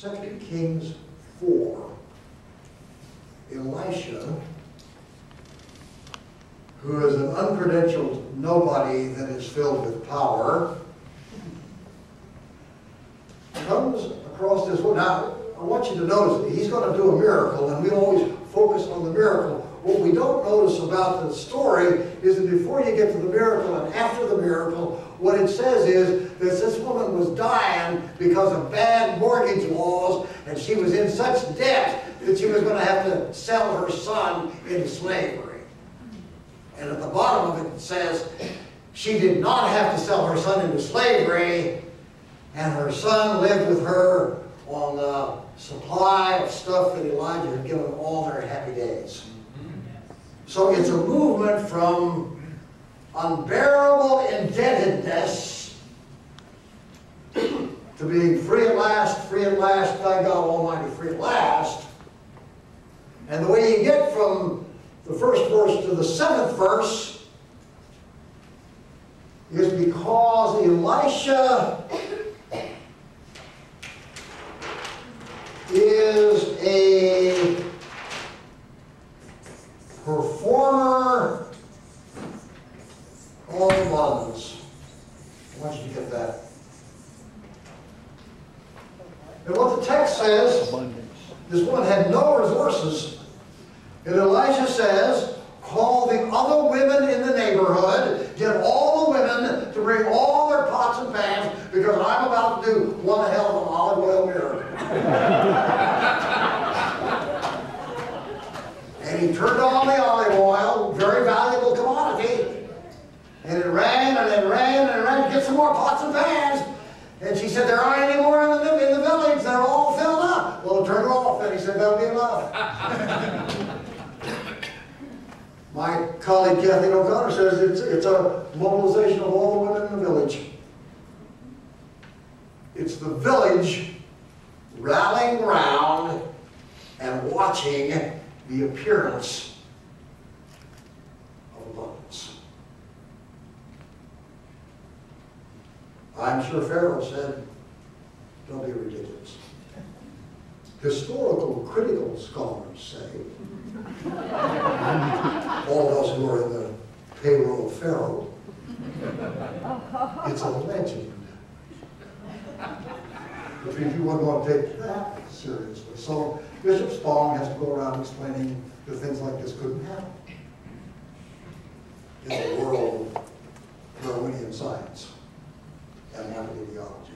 2 Kings 4, Elisha, who is an uncredentialed nobody that is filled with power, comes across this one. Now, I want you to notice that he's going to do a miracle, and we always focus on the miracle. What we don't notice about the story is that before you get to the miracle and after the miracle, what it says is that this woman was dying because of bad mortgage laws, and she was in such debt that she was going to have to sell her son into slavery. And at the bottom of it, it says she did not have to sell her son into slavery, and her son lived with her on the supply of stuff that Elijah had given all their happy days. So it's a movement from unbearable indebtedness to being free at last, by God Almighty, free at last. And the way you get from the first verse to the 7th verse is because Elisha is a performer of abundance. I want you to get that. And what the text says, this woman had no resources. And Elijah says, call the other women in the neighborhood, get all the women to bring all their pots and pans, because I'm about to do one hell of an olive oil miracle. And he turned on the olive oil, very valuable commodity, and it ran and it ran and it ran. Get some more pots and pans. And she said, there aren't any more in the village. They're all filled up. Well, turn it off. And he said, that'll be enough. My colleague Kathleen O'Connor says it's a mobilization of all the women in the village. It's the village rallying around and watching the appearance of abundance. I'm sure Pharaoh said, don't be ridiculous. Historical critical scholars say, all of us who are in the payroll of Pharaoh, it's a legend. But if you wouldn't want to take that seriously. So Bishop Spong has to go around explaining that things like this couldn't happen in the world of Darwinian science and market ideology.